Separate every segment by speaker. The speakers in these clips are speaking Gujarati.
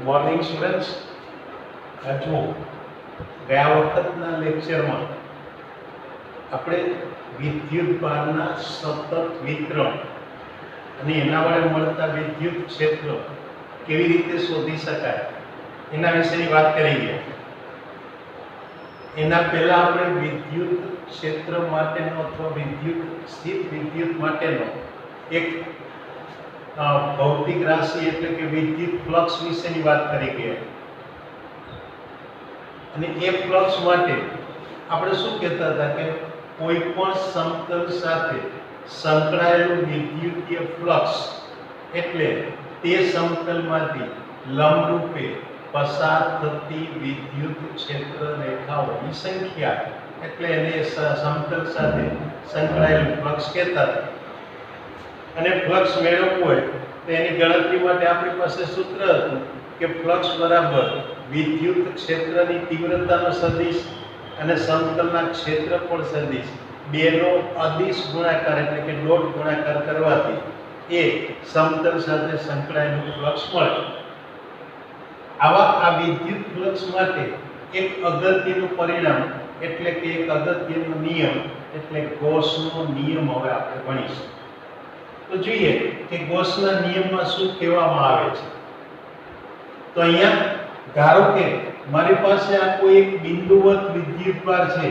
Speaker 1: Morning students. જો ગયા વખતના લેક્ચરમાં આપણે વિદ્યુત ભારના સતત વિતરણ અને એના વડે મળતા વિદ્યુત ક્ષેત્ર કેવી રીતે શોધી શકાય એના વિશેની વાત કરી ગયા. એના પહેલા આપણે વિદ્યુત ક્ષેત્ર માટેનો અથવા સ્થિત વિદ્યુત માટેનો એક ભૌતિક રાશિ એટલે કે વિદ્યુત ફ્લક્સ વિશેની વાત કરી ગયા. અને એ ફ્લક્સ માટે આપણે શું કહેતા હતા કે કોઈ પણ સમતલ સાથે સંકળાયેલું વિદ્યુતીય ફ્લક્સ એટલે તે સમતલમાંથી લંબરૂપે પસાર થતી વિદ્યુત ક્ષેત્ર રેખાઓની સંખ્યા એટલે એને સમતલ સાથે સંકળાયેલું ફ્લક્સ કહેતા હતા. અને ફ્લક્સ મેળવવું હોય તો એની ગણતરી માટે આપણી પાસે સૂત્ર હતું કે ફ્લક્સ બરાબર વિદ્યુત ક્ષેત્રની તીવ્રતાનો સદિશ અને સમતલના ક્ષેત્રફળ સદિશ બેનો અદિશ ગુણાકાર એટલે કે ડોટ ગુણાકાર કરવાથી એ સમતલ સાથે સંકળાયેલું ફ્લક્સ મળે. આ વિદ્યુત ફ્લક્સ માટે એક અગત્યનું પરિણામ એટલે કે એક અગત્યનો નિયમ એટલે ગૌસનો નિયમ હવે આપણે ભણીશું. તો જોઈએ કે ગૌસના નિયમમાં શું કહેવામાં આવે છે. તો અહીંયા ધારો કે મારી પાસે આ કોઈ એક બિંદુવત વિદ્યુતભાર છે.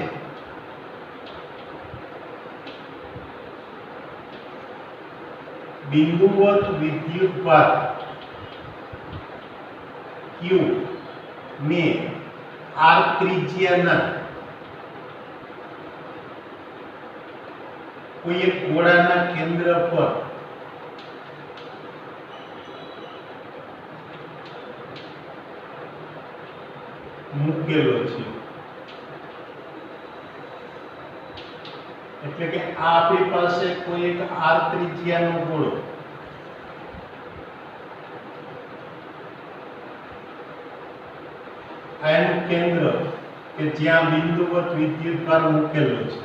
Speaker 1: બિંદુવત વિદ્યુતભાર Q ને R ત્રિજ્યાના કોઈ એક ગોળાના કેન્દ્ર પર મૂકેલો છે. એટલે કે આ આપણી પાસે કોઈ એક R ત્રિજ્યાનો ગોળો એનું કેન્દ્ર કે જ્યાં બિંદુવત વિદ્યુતભાર મૂકેલો છે.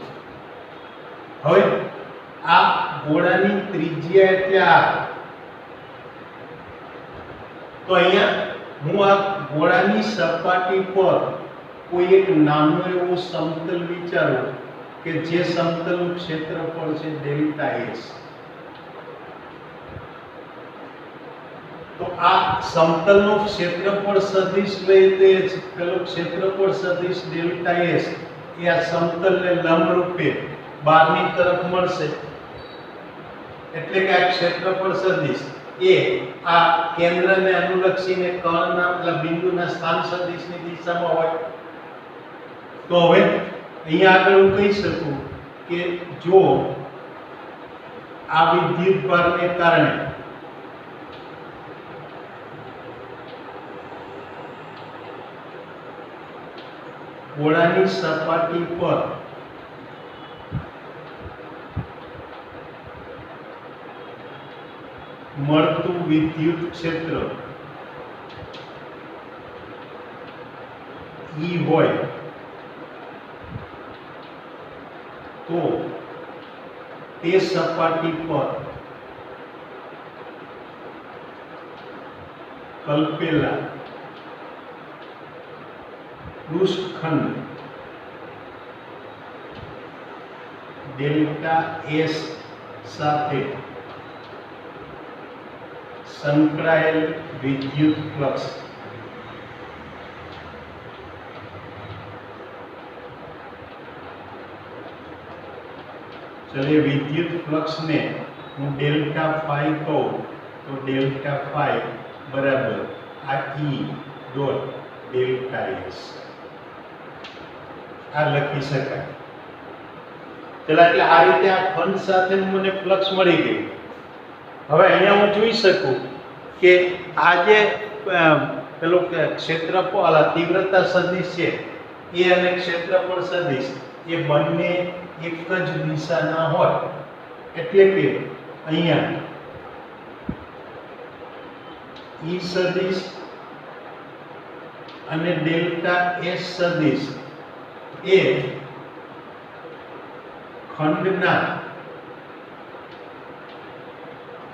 Speaker 1: હવે આ ગોળાની ત્રિજ્યા એટલે R. તો અહીંયા હું આ ગોળાની સપાટી પર કોઈ એક નાનો એવો સમતલ વિચારું કે જે સમતલનું ક્ષેત્રફળ છે ડેલ્ટા S. તો આ સમતલનો ક્ષેત્રફળ સદિશ લઈ તે પેલો ક્ષેત્રફળ સદિશ ડેલ્ટા S એ આ સમતલને લંબરૂપે બહારની તરફ મળશે. એટલે કે આ ક્ષેત્રફળ સદિશ એ આ કેન્દ્રને અનુલક્ષીને કર્ણના પેલા બિંદુના સ્થાન સદિશની દિશામાં હોય. તો હવે અહીંયા આગળ હું કહી શકું કે જો આ વિદ્યુતભારને કારણે ગોળાની સપાટી પર મળતું વિદ્યુત ક્ષેત્ર E હોય તો તે સપાટી પર કલ્પેલા પૃષ્ઠખંડ ડેલ્ટા S સાથે સંકળાયેલ વિદ્યુત ફ્લક્સ ચલે વિદ્યુત ફ્લક્સને હું ડેલ્ટા ફાઈ કહું તો ડેલ્ટા ફાઈ બરાબર આ E ડોટ ડેલ્ટા S આ લખી શકાય. ચલો એટલે આ રીતે આ ખંડ સાથે મને ફ્લક્સ મળી ગયું. હવે અહીંયા હું જોઈ શકું કે આ જે પેલો ક્ષેત્રફળ તીવ્રતા સદિશ છે એ અને ક્ષેત્રફળ સદિશ એ બંને એક જ દિશાના હોય. એટલે કે અહીંયા E સદિશ અને ડેલ્ટા S સદિશ એ ખંડના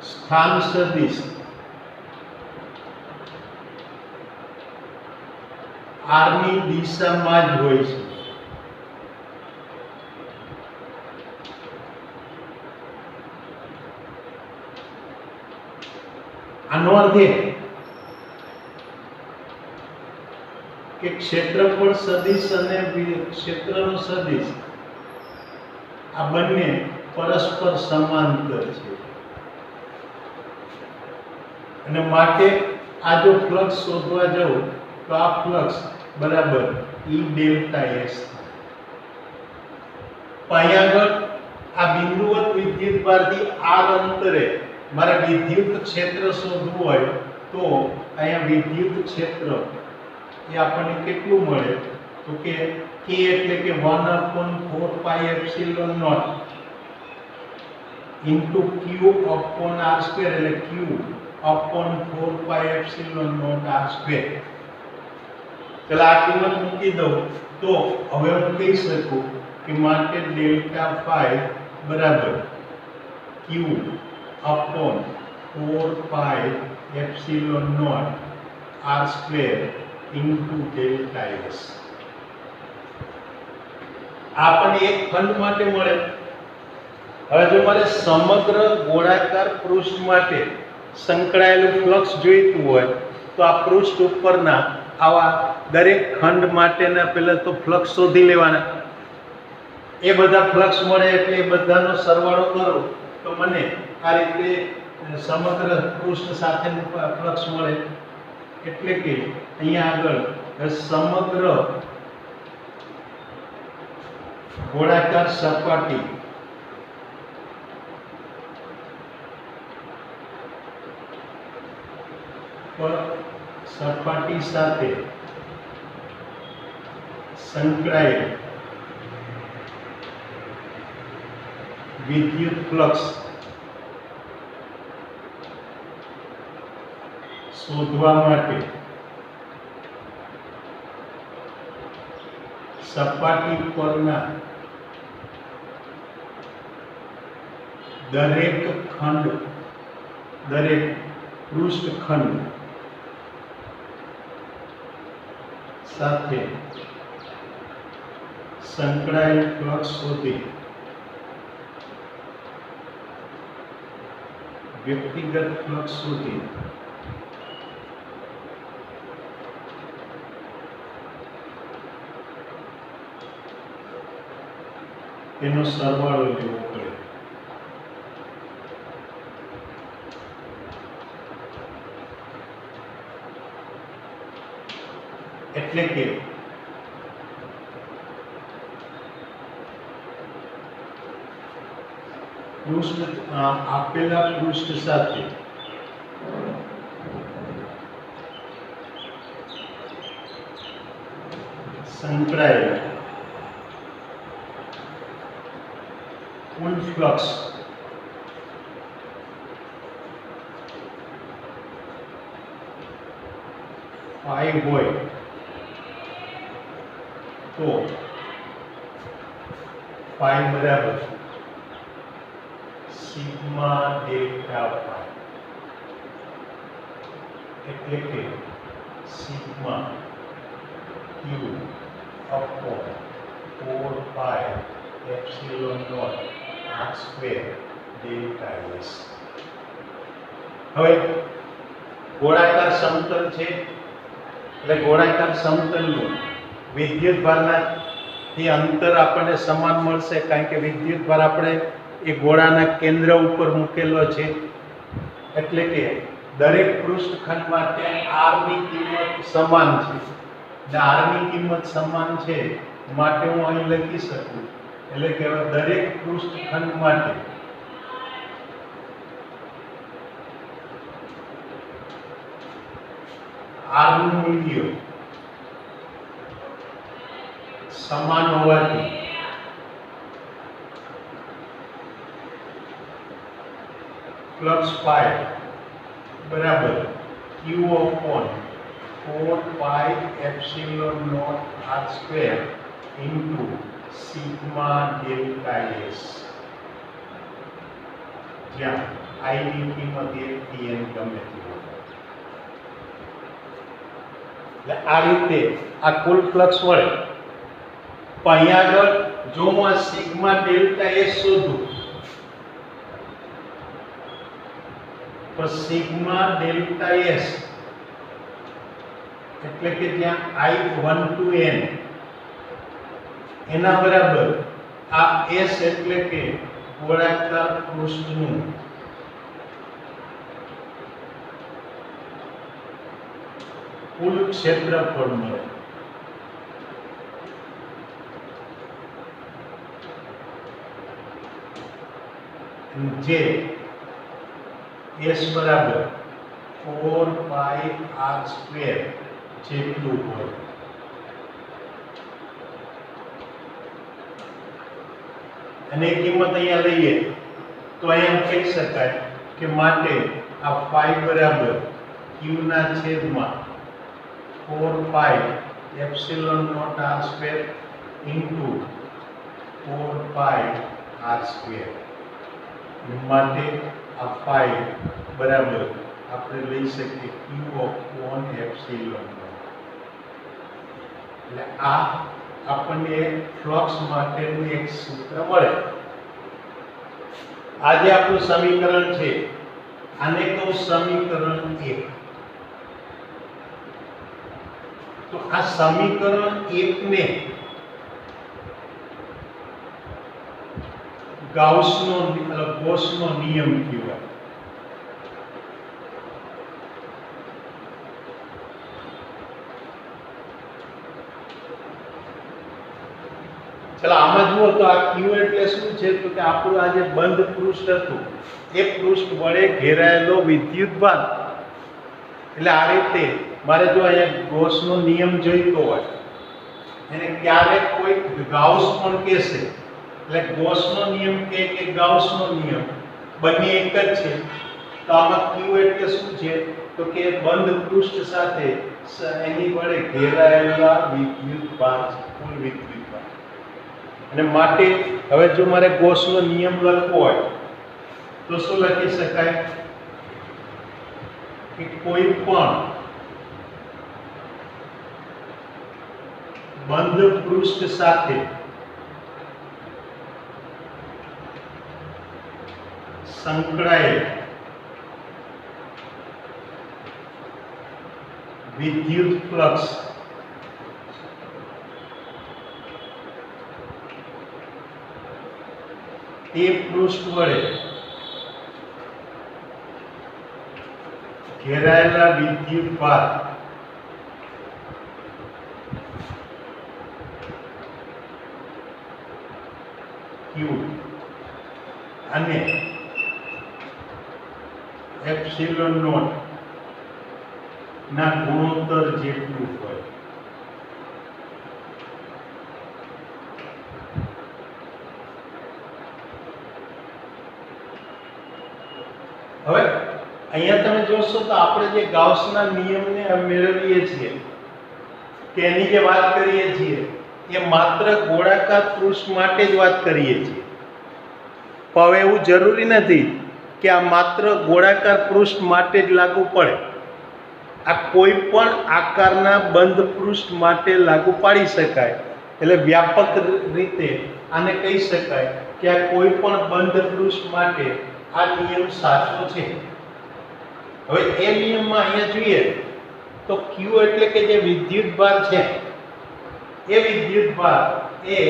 Speaker 1: સ્થાન સદિશ r ની દિશામાં જ હોય છે. આનો અર્થ એ કે ક્ષેત્રફળ સદિશ અને ક્ષેત્રનો સદિશ આ બંને પરસ્પર સમાંતર છે અને માટે આ જો ફ્લક્સ શોધવા જાઉં તો આ ફ્લક્સ બરાબર E ડેલ્ટા S. અહીંયા આગળ આ બિંદુવત વિદ્યુતભારથી r અંતરે મારે વિદ્યુત ક્ષેત્ર શોધવું હોય તો અહીંયા વિદ્યુત ક્ષેત્ર એ આપણને કેટલું મળે તો કે k એટલે કે 1/4 pi epsilon naught into q upon r square એટલે q upon 4 pi epsilon naught r square. ચલો આ કિંમત મૂકી દઉં તો હવે હું કહી શકું કે માટે ડેલ્ટા phi બરાબર q upon 4 pi epsilon naught r square into delta s. આપણને એક ખંડ માટે મળે. હવે જો મારે સમગ્ર ગોળાકાર પૃષ્ઠ માટે સંકળાયેલું ફ્લક્સ જોઈતું હોય તો આ પૃષ્ઠ ઉપરના આવા દરેક ખંડ માટેના પહેલા તો ફ્લક્સ શોધી લેવાના. એ બધા ફ્લક્સ મળે એટલે એ બધાનો સરવાળો કરો તો મને આ રીતે સમગ્ર પૃષ્ઠ સાથેનું ફ્લક્સ મળે. એટલે કે અહીંયા આગળ સમગ્ર ગોળાકાર સપાટી પર સપાટી સાથે સંકળાયેલ વિદ્યુત ફ્લક્સ શોધવા માટે સપાટી પરના દરેક ખંડ દરેક પૃષ્ઠખંડ સાથે સંકળાયેલ ફ્લક્સ શોધી વ્યક્તિગત ફ્લક્સ શોધી એનો સરવાળો લેવો પડે. એટલે કે પૃષ્ઠ આપેલા પૃષ્ઠ સાથે સંકળાયેલા કુલ ફ્લક્સ phi હોય તો phi બરાબર સિગ્મા ડેલ્ટા phi એટલે કે sigma q upon 4 pi epsilon naught r square delta s. હવે ગોળાકાર સમતલ છે એટલે ગોળાકાર સમતલનું વિદ્યુત ભારનાથી અંતર આપણને સમાન મળશે કારણ કે વિદ્યુત ભાર આપણે એ ગોળાના કેન્દ્ર ઉપર મૂકેલો છે. એટલે કે દરેક પૃષ્ઠખંડ માટે r ની કિંમત સમાન છે. r ની કિંમત સમાન છે માટે હું અહીં લખી શકું એટલે કે દરેક પૃષ્ઠખંડ માટે r નું મૂલ્ય સમાન હોવાથી ફ્લક્સ phi બરાબર q upon 4 pi epsilon naught r square into sigma delta s, જ્યાં I ની કિંમત 1 થી n ગમે તે હોય. એટલે આ રીતે આ કુલ ફ્લક્સ મળે. પણ અહીંયા આગળ જો હું આ સિગ્મા ડેલ્ટા એસ શોધું તો સિગ્મા ડેલ્ટા એસ એટલે કે જ્યાં I1 to n એના બરાબર આ s એટલે કે ગોળાકાર પૃષ્ઠનું કુલ ક્ષેત્રફળ મળે. જે s બરાબર 4 પાઈ r સ્ક્વેર જેટલું હોય. અને કિંમત અહીંયા લઈએ તો એમ કહી શકાય કે માટે આ પાઈ બરાબર q ના છેદમાં 4 pi epsilon naught r square into 4 pi r square. માટે આ પાઈ બરાબર આપણે લઈ શકીએ q ઓફ 1 એપ્સિલોન. એટલે આ આપણને ફ્લક્સ માટેનું એક સૂત્ર મળે. આ જે આપણું સમીકરણ છે આને કહું સમીકરણ 1. તો આ સમીકરણ 1 ને ગાઉસનો નિયમ કહેવાય. ચલો આમાં જુઓ તો આ Q એટલે શું છે? તો કે આપણું આ જે બંધ પૃષ્ઠ હતું એ પૃષ્ઠ વડે ઘેરાયેલો વિદ્યુતભાર. એટલે આ રીતે મારે જો અહીંયા ગૌસનો નિયમ જોઈતો હોય એને ક્યારેક કોઈ ગાઉસ પણ કહેશે. એટલે ગૌસનો નિયમ કે ગાઉસનો નિયમ બંને એક જ છે. તો આમાં Q એટલે શું છે? તો કે બંધ પૃષ્ઠ સાથે એની વડે ઘેરાયેલા વિદ્યુતભાર, કુલ વિદ્યુતભાર. અને માટે હવે જો મારે ગૌસનો નિયમ લખવો હોય તો શું લખી શકાય કે કોઈ પણ બંધ પૃષ્ઠ સાથે સંકળાયેલ વિદ્યુત ફ્લક્સ તે પૃષ્ઠ વડે ઘેરાયેલા વિદ્યુતભાર Q અને એપ્સિલોન નોટ ના ગુણોત્તર જેટલું હોય. હવે અહીંયા તમે જોશો તો આપણે જે ગાઉસના નિયમને મેળવીએ છીએ તેની જે વાત કરીએ છીએ એ માત્ર ગોળાકાર પૃષ્ઠ માટે જ વાત કરીએ છીએ. પણ હવે એવું જરૂરી નથી કે આ માત્ર ગોળાકાર પૃષ્ઠ માટે જ લાગુ પડે. આ કોઈ પણ આકારના બંધ પૃષ્ઠ માટે લાગુ પાડી શકાય. એટલે વ્યાપક રીતે આને કહી શકાય કે આ કોઈ પણ બંધ પૃષ્ઠ માટે આ નિયમ સાચો છે. હવે એ નિયમમાં અહીંયા જોઈએ તો Q એટલે કે જે વિદ્યુતભાર છે એ વિદ્યુતભાર એ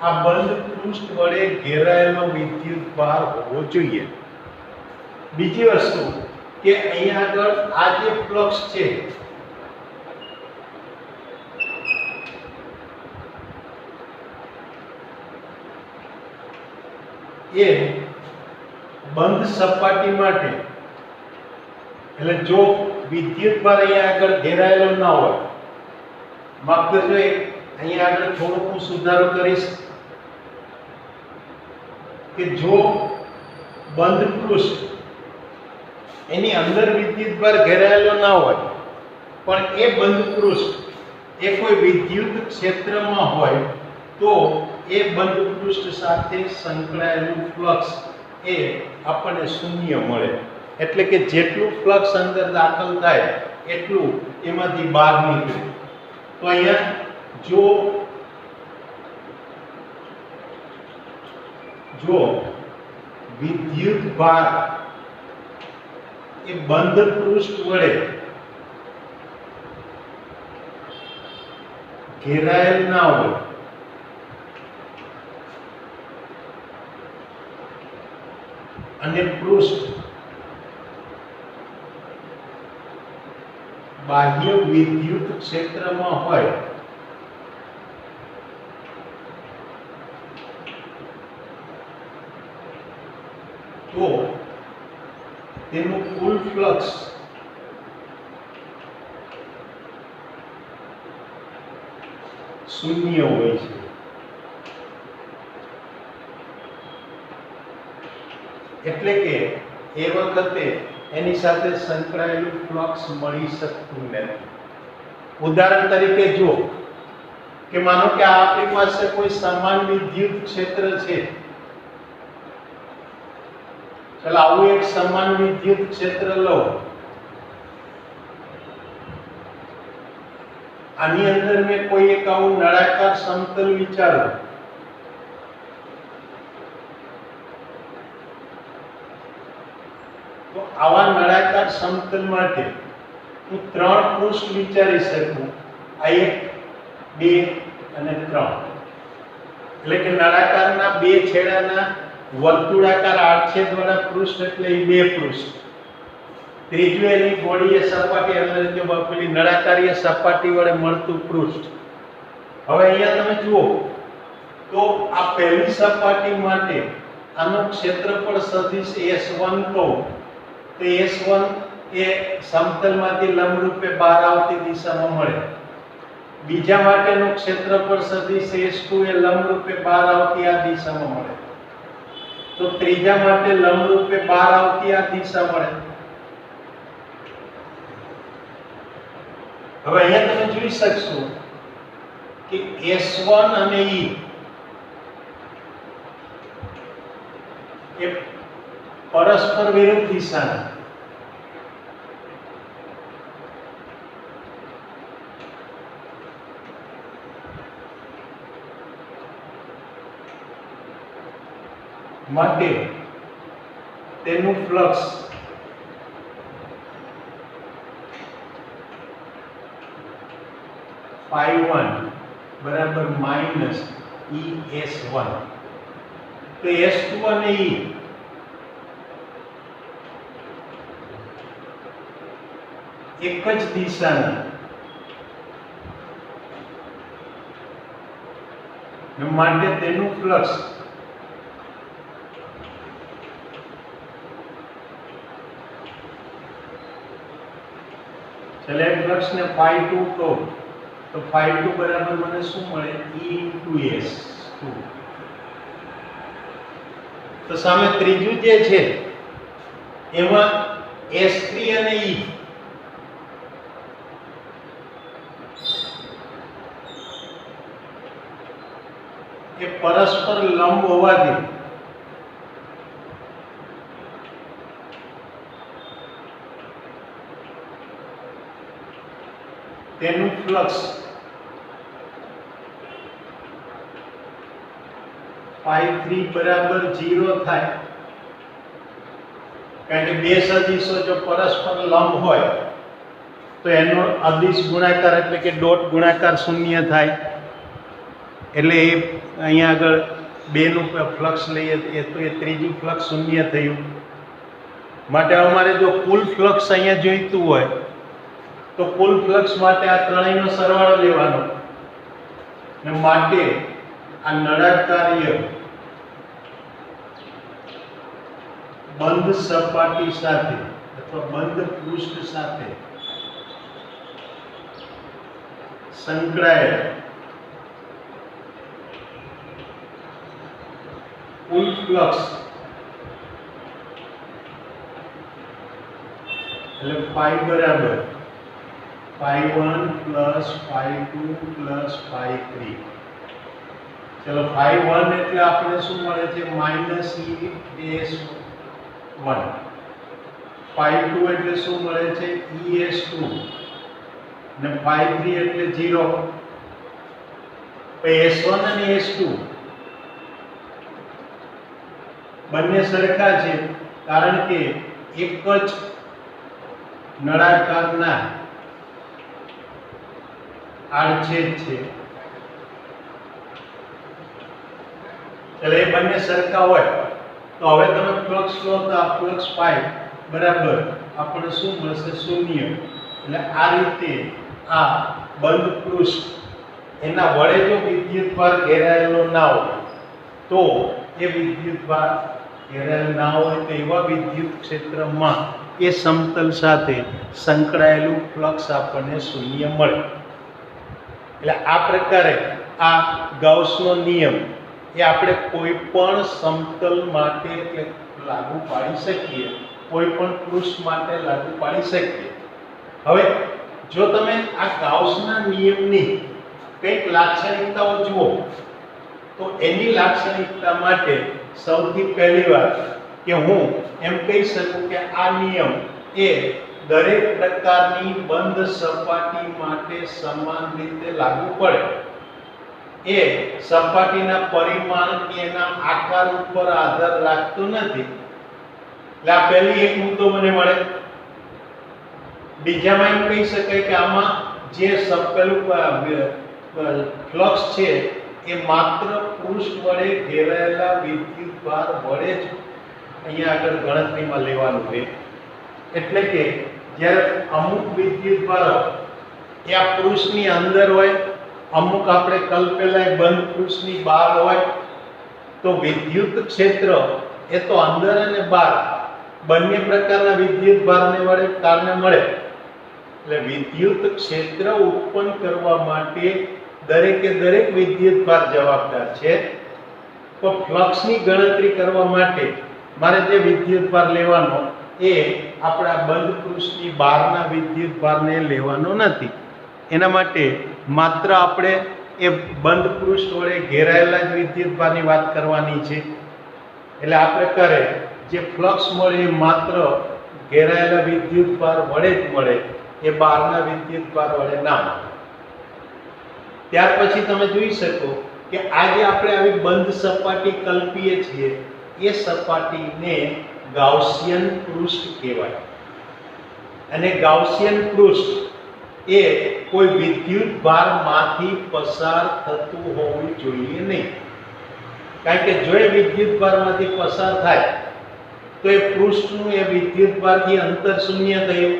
Speaker 1: આ બંધ પૃષ્ઠ વડે ઘેરાયેલો વિદ્યુતભાર હોવો જોઈએ. બીજી વસ્તુ કે અહીંયા આગળ આ જે ફ્લક્સ છે એ બંધ સપાટી માટે, એટલે જો વિદ્યુતભાર અહીંયા આગળ ઘેરાયેલો ના હોય, માફ કરજો અહીંયા આગળ થોડુંક હું સુધારો કરીશ કે જો બંધ પૃષ્ઠ એની અંદર વિદ્યુતભાર ઘેરાયેલો ના હોય પણ એ બંધ પૃષ્ઠ એ કોઈ વિદ્યુત ક્ષેત્રમાં હોય તો એ બંધ પૃષ્ઠ સાથે સંકળાયેલું ફ્લક્સ એ આપણને શૂન્ય મળે. એટલે કે જેટલું ફ્લક્સ અંદર દાખલ થાય એટલું એમાંથી બહાર નીકળે. તો અહીંયા જો વિદ્યુત ભાર એ બંધ પૃષ્ઠ વડે ઘેરાયેલ ના હોય અને પૃષ્ઠ બાહ્ય વિદ્યુત ક્ષેત્રમાં હોય તો તેનું કુલ ફ્લક્સ શૂન્ય હોય છે. એટલે કે એ વખતે એની સાથે સંકળાયેલું ફ્લક્સ મળી શકતું નથી. ઉદાહરણ તરીકે જો કે માનો કે આપણી પાસે કોઈ સમાન વિદ્યુત ક્ષેત્ર છે. ચાલો આવું એક સમાન વિદ્યુત ક્ષેત્ર લો. આની અંદર મેં કોઈ એક આવું નળાકાર સમતલ વિચારો. તો આવા નળાકાર સમતલ માટે હું 3 પૃષ્ઠ વિચારી શકું. આ 1 2 અને 3. એટલે કે નળાકારના બે છેડાના વર્તુળાકાર આડછેદવાળા પૃષ્ઠ એટલે એ 2 પૃષ્ઠ. ત્રીજું એની ગોળીય સપાટી એટલે કે પેલી નળાકારીય સપાટી વડે મળતું પૃષ્ઠ. હવે અહીંયા તમે જુઓ તો આ પહેલી સપાટી માટે આનું ક્ષેત્રફળ સદિશ S1 કહો તો S1 એ સમતલમાંથી લંબરૂપે બહાર આવતી દિશામાં મળે. બીજા માટેનું ક્ષેત્રફળ સદિશ S2 એ લંબરૂપે બહાર આવતી આ દિશામાં મળે. તો ત્રીજા માટે લંબરૂપે બહાર આવતી આ દિશા મળે. હવે અહીંયા તમે જોઈ શકશો કે S1 અને E એ પરસ્પર વિરુદ્ધ દિશાના માટે તેનું ફ્લક્સ ϕ1 બરાબર માઈનસ ES1. તો S2 અને E એક જ દિશાના માટે તેનું ફ્લક્સ ચલે ફ્લક્સ ને ϕ2 કહો તો ϕ2 બરાબર મને શું મળે E/S2. તો સામે ત્રીજું જે છે એમાં S3 અને E એ પરસ્પર લંબ હોવાથી તેનું ફ્લક્સ ϕ3 બરાબર 0 થાય. કારણ કે બે સદિશો જો પરસ્પર લંબ હોય તો એનો અદિશ ગુણાકાર એટલે કે ડોટ ગુણાકાર શૂન્ય થાય. એટલે એ અહીંયા આગળ બેનું ફ્લક્સ લઈએ તો એ ત્રીજું ફ્લક્સ શૂન્ય થયું. માટે અમારે જો કુલ ફ્લક્સ અહીંયા જોઈતું હોય તો કુલ ફ્લક્સ માટે આ ત્રણેયનો સરવાળો લેવાનો. ને માટે આ નળાકારીય બંધ સપાટી સાથે અથવા બંધ પૃષ્ઠ સાથે સંકળાયેલ કુલ ફ્લક્સ એટલે ϕ બરાબર ϕ1 પ્લસ ϕ2 પ્લસ ϕ3. ચલો ϕ1 એટલે આપણે શું મળે છે માઈનસ ES1. ϕ2 એટલે શું મળે છે ES2. અને phi 3 એટલે 0. પછી S1 અને S2 બંને સરખા છે કારણ કે એક જ નળાકારના આડછેદ છે, એટલે એ બંને સરખા હોય તો હવે તમે ફ્લક્સ લો તો આ ફ્લક્સ પાઈ બરાબર આપણે શું મળશે? શૂન્ય. એટલે આ રીતે આ બંધ પૃષ્ઠ એના વડે જો વિદ્યુતભાર ઘેરાયેલો ના હોય તો એ વિદ્યુતભાર ઘેરાયેલો ના હોય તો એવા વિદ્યુત ક્ષેત્રમાં એ સમતલ સાથે સંકળાયેલું ફ્લક્સ આપણને શૂન્ય મળે. એટલે આ પ્રકારે આ ગાઉસનો નિયમ એ આપણે કોઈ પણ સમતલ માટે લાગુ પાડી શકીએ, કોઈ પણ પૃષ્ઠ માટે લાગુ પાડી શકીએ. હવે જો તમે આ ગાઉસના નિયમની કંઈક લાક્ષણિકતાઓ જુઓ તો એની લાક્ષણિકતા માટે સૌથી પહેલી વાત કે હું એમ કહી શકું કે આ નિયમ એ દરેક પ્રકારની બંધ સપાટી માટે સમાન રીતે લાગુ પડે. એ સપાટીના પરિમાણ કે એના આકાર ઉપર આધાર રાખતો નથી. એટલે આ પહેલી એક મુદ્દો મને મળે. બીજામાં એમ કહી શકાય કે આમાં જે પેલું ફ્લક્સ છે એ માત્ર પૃષ્ઠ વડે ઘેરાયેલા વિદ્યુતભાર વડે જ અહીંયા આગળ ગણતરીમાં લેવાનું છે. એટલે કે જ્યારે અમુક વિદ્યુતભારો એ આ પૃષ્ઠની અંદર હોય, અમુક આપણે કલ્પેલા બંધ પૃષ્ઠની બહાર હોય, તો વિદ્યુત ક્ષેત્ર એ તો અંદર અને બહાર બંને પ્રકારના વિદ્યુતભારને વડે કારણે મળે. એટલે વિદ્યુત ક્ષેત્ર ઉત્પન્ન કરવા માટે દરેકે દરેક વિદ્યુતભાર જવાબદાર છે. તો ફ્લક્સની ગણતરી કરવા માટે મારે જે વિદ્યુતભાર લેવાનો એ આપણા બંધ પૃષ્ઠની બહારના વિદ્યુતભારને લેવાનો નથી. એના માટે માત્ર આપણે એ બંધ પૃષ્ઠ વડે ઘેરાયેલા જ વિદ્યુતભારની વાત કરવાની છે. એટલે આ પ્રકારે જે ફ્લક્સ મળે એ માત્ર ઘેરાયેલા વિદ્યુતભાર વડે જ મળે, એ બહારના વિદ્યુતભાર વડે ના મળે. ત્યાર પછી તમે જોઈ શકો કે આજે આપણે આવી બંધ સપાટી કલ્પીએ છીએ એ સપાટીને ગાઉસિયન પૃષ્ઠ કહેવાય. અને ગાઉસિયન પૃષ્ઠ એ કોઈ વિદ્યુતભારમાંથી પસાર થતું હોવું જોઈએ નહીં. કારણ કે જો એ વિદ્યુતભારમાંથી પસાર થાય તો એ પૃષ્ઠનું એ વિદ્યુતભારથી અંતર શૂન્ય થયું.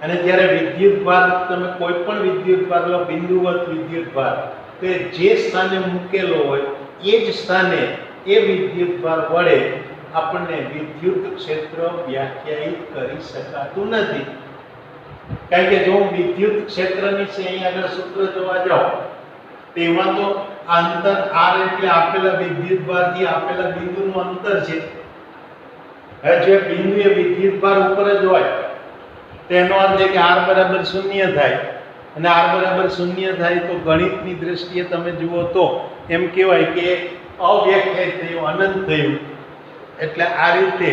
Speaker 1: અને જ્યારે વિદ્યુતભાર તમે કોઈ પણ વિદ્યુતભાર લો, બિંદુવત વિદ્યુતભાર, તો એ જે સ્થાને મૂકેલો હોય એ જ સ્થાને એ વિદ્યુતભાર વડે આપણને વિદ્યુત ક્ષેત્ર વ્યાખ્યાયિત કરી શકાતું નથી. કારણ કે જો હું વિદ્યુત ક્ષેત્રની છે અહીં આગળ સૂત્ર જોવા જાઉં તેમાં તો અંતર r એટલે આપેલા વિદ્યુતભારથી આપેલા બિંદુનું અંતર છે. હવે જો બિંદુ એ વિદ્યુતભાર ઉપર જ હોય તેનો અર્થ છે કે r બરાબર 0 થાય. અને r બરાબર 0 થાય તો ગણિતની દ્રષ્ટિએ તમે જુઓ તો એમ કહેવાય કે અવ્યાખ્યાયિત થયું, અનંત થયું. એટલે આ રીતે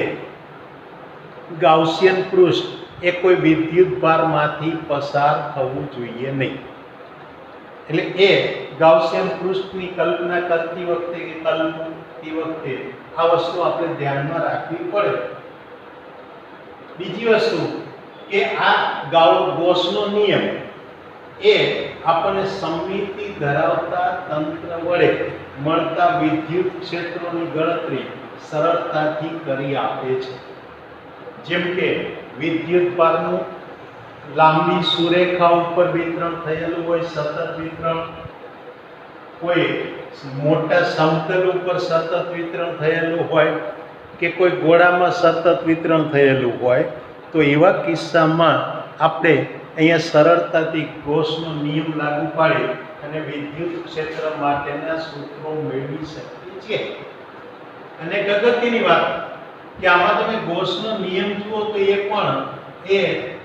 Speaker 1: ગાઉસિયન પૃષ્ઠ એ કોઈ વિદ્યુતભારમાંથી પસાર થવું જોઈએ નહીં. એટલે એ ગાઉસિયન પૃષ્ઠની કલ્પના કરતી વખતે આ વસ્તુ આપણે ધ્યાનમાં રાખવી પડે. બીજી વસ્તુ કે આ ગૌસનો નિયમ એ આપણને સમમિતિ ધરાવતા તંત્ર વડે મળતા વિદ્યુત ક્ષેત્રોની ગણતરી સરળતાથી કરી આપે છે. જેમ કે વિદ્યુતભારનું લાંબી સુરેખા ઉપર વિતરણ થયેલું હોય, સતત વિતરણ, કોઈ મોટા સમતલ ઉપર સતત વિતરણ થયેલું હોય કે કોઈ ગોળામાં સતત વિતરણ થયેલું હોય, તો એવા કિસ્સામાં આપણે અહીંયા સરળતાથી ગૌસનો નિયમ લાગુ પાડી અને વિદ્યુત ક્ષેત્ર માટેના સૂત્રો મેળવી શકીએ છીએ. અને એક અગત્યની વાત કે આમાં તમે ગૌસનો નિયમ જુઓ તો એ પણ એ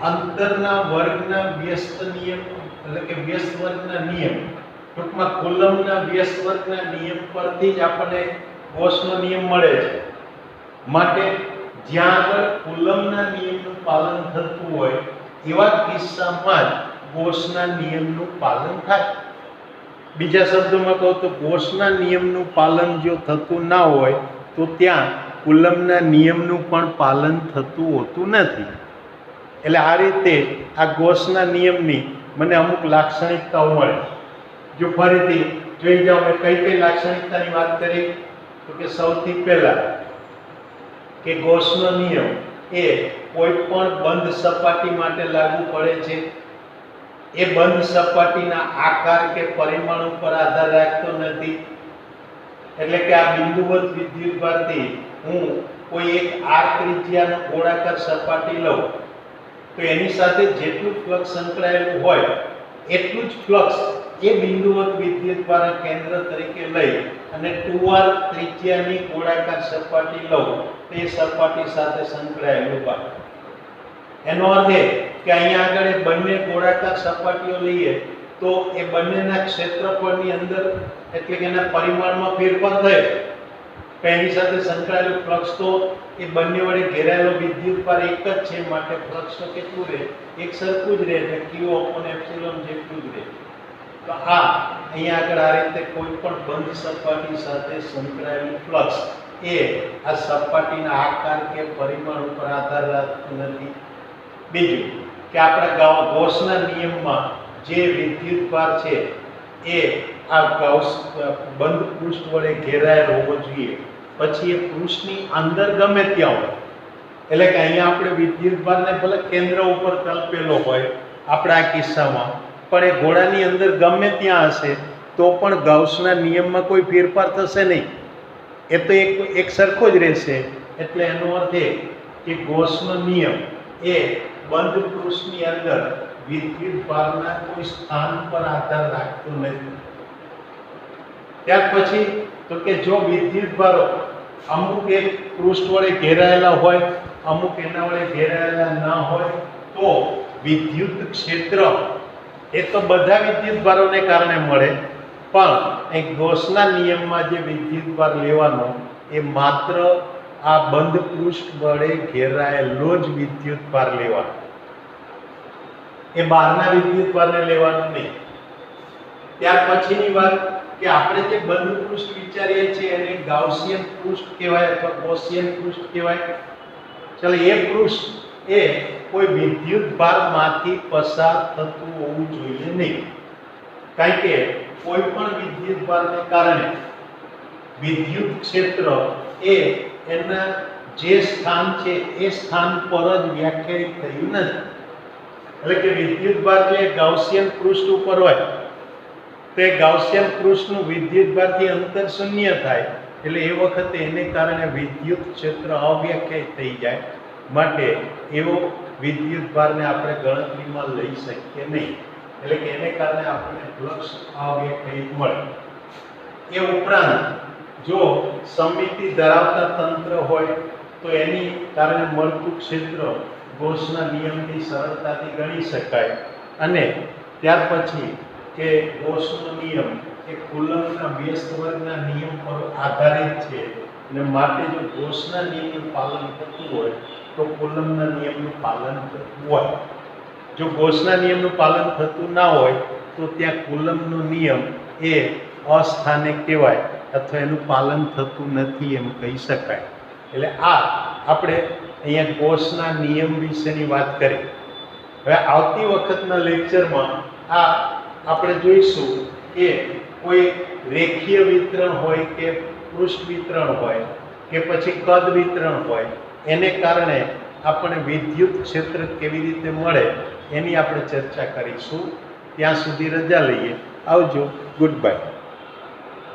Speaker 1: અંતરના વર્ગના વ્યસ્ત નિયમ, એટલે કે વ્યસ્ત વર્ગના નિયમ, ટૂંકમાં કુલમ્બના વ્યસ્ત વર્ગના નિયમ પરથી જ આપણને ગૌસનો નિયમ મળે છે. માટે જ્યાં આગળ કુલમ્બના નિયમનું પાલન થતું હોય એવા કિસ્સામાં જ ગોસના નિયમનું પાલન થાય. બીજા શબ્દોમાં કહું તો ગોસના નિયમનું પાલન જો થતું ના હોય તો ત્યાં કુલમના નિયમનું પણ પાલન થતું હોતું નથી. એટલે આ રીતે આ ગોસના નિયમની મને અમુક લાક્ષણિકતાઓ મળે. જો ફરીથી જોઈ જાઓ મેં કઈ કઈ લાક્ષણિકતાની વાત કરી તો કે સૌથી પહેલા કે ગોસનો નિયમ એ કોઈ પણ બંધ સપાટી માટે લાગુ પડે છે. એ બંધ સપાટીના આકાર કે પરિમાણ ઉપર આધાર રાખતો નથી. એટલે કે આ બિંદુવત વિદ્યુતભારથી હું કોઈ એક આર ત્રિજ્યાનો ગોળાકાર સપાટી લઉં તો એની સાથે જેટલું ફ્લક્સ સંકળાયેલું હોય એટલું જ ફ્લક્સ એ બિંદુવત વિદ્યુતભારના કેન્દ્ર તરીકે લઈ અને 2r ત્રિજ્યાની ગોળાકાર સપાટી લઉં તો એ સપાટી સાથે સંકળાયેલું હોય. એનો અર્થ એ કે અહીંયા આગળ એ બંને ગોળાકાર સપાટીઓ લઈએ તો એ બંનેના ક્ષેત્રફળની અંદર એટલે કે એના પરિમાણમાં ફેરફાર થાય તો એની સાથે સંકળાયેલું ફ્લક્સ તો એ બંને વડે ઘેરાયેલો વિદ્યુતભાર એક જ છે, માટે ફ્લક્સ તો કેટલું રહે? એક સરખું જ રહે, એટલે Q/ε જેટલું જ રહે. તો આ અહીંયા આગળ આ રીતે કોઈ પણ બંધ સપાટી સાથે સંકળાયેલું ફ્લક્સ એ આ સપાટીના આકાર કે પરિમાણ ઉપર આધાર રાખતું નથી. બીજું કે આપણા ગૌસના નિયમમાં જે વિદ્યુતભાર છે એ આ ગૌસ બંધ પૃષ્ઠ વડે ઘેરાયેલો હોવો જોઈએ. પછી એ પૃષ્ઠની અંદર ગમે ત્યાં હોય, એટલે કે અહીંયા આપણે વિદ્યુતભારને ભલે કેન્દ્ર ઉપર કલ્પેલો હોય આપણા આ કિસ્સામાં, પણ એ ઘોડાની અંદર ગમે ત્યાં હશે તો પણ ગૌસના નિયમમાં કોઈ ફેરફાર થશે નહીં. એ તો એક સરખો જ રહેશે. એટલે એનો અર્થ એ કે ગૌસનો નિયમ એ બંધ પૃષ્ઠની અંદર વિદ્યુતભારના કોઈ સ્થાન પર આધાર રાખતો નથી. ત્યાર પછી તો કે જો વિદ્યુતભારો અમુક એક પૃષ્ઠ વડે ઘેરાયેલા હોય, અમુક એના વડે ઘેરાયેલા ના હોય તો વિદ્યુત ક્ષેત્ર એ તો બધા વિદ્યુતભારોને કારણે મળે, પણ એ ગૌસના નિયમમાં જે વિદ્યુતભાર લેવાનો એ માત્ર આ બંધ પૃષ્ઠ વડે ઘેરાયેલો જ વિદ્યુતભાર લેવાનો, એ બહારના વિદ્યુતભારને લેવાનું નહીં. ત્યાર પછીની વાત કે આપણે જે બંધ પૃષ્ઠ વિચારીએ છીએ એને ગાઉસિયન પૃષ્ઠ કહેવાય અથવા ગૌસિયન પૃષ્ઠ કહેવાય. ચાલો, એ પૃષ્ઠ એ કોઈ વિદ્યુતભારમાંથી પસાર થતું હોવું જોઈએ નહીં, કારણ કે કોઈ પણ વિદ્યુતભારને કારણે વિદ્યુત ક્ષેત્ર એ એના જે સ્થાન છે એ સ્થાન પર જ વ્યાખ્યાયિત થયું નથી. એટલે કે વિદ્યુતભાર જો ગાઉસિયન પૃષ્ઠ ઉપર હોય તો એ ગાઉસિયન પૃષ્ઠનું વિદ્યુતભારથી અંતર શૂન્ય થાય, એટલે એ વખતે એને કારણે વિદ્યુત ક્ષેત્ર અવ્યાખ્યાયિત થઈ જાય. માટે એવો વિદ્યુતભારને આપણે ગણતરીમાં લઈ શકીએ નહીં, એટલે કે એને કારણે આપણને ફ્લક્સ અવ્યાખ્યાયિત મળે. એ ઉપરાંત જો સમિતિ ધરાવતા તંત્ર હોય તો એની કારણે મળતું ક્ષેત્ર ગૌસના નિયમથી સરળતાથી ગણી શકાય. અને ત્યાર પછી કે ગૌસનો નિયમ એ કુલમના વ્યસ્ત વર્ગના નિયમ પર આધારિત છે, અને માટે જો ગૌસના નિયમનું પાલન થતું હોય તો કુલમના નિયમનું પાલન થતું હોય. જો ગૌસના નિયમનું પાલન થતું ના હોય તો ત્યાં કુલમનો નિયમ એ અસ્થાને કહેવાય અથવા એનું પાલન થતું નથી એમ કહી શકાય. એટલે આ આપણે અહીંયા ગૌસના નિયમ વિશેની વાત કરી. હવે આવતી વખતના લેક્ચરમાં આ આપણે જોઈશું કે કોઈ રેખીય વિતરણ હોય કે પૃષ્ઠ વિતરણ હોય કે પછી કદ વિતરણ હોય, એને કારણે આપણે વિદ્યુત ક્ષેત્ર કેવી રીતે મળે એની આપણે ચર્ચા કરીશું. ત્યાં સુધી રજા લઈએ. આવજો. Good bye.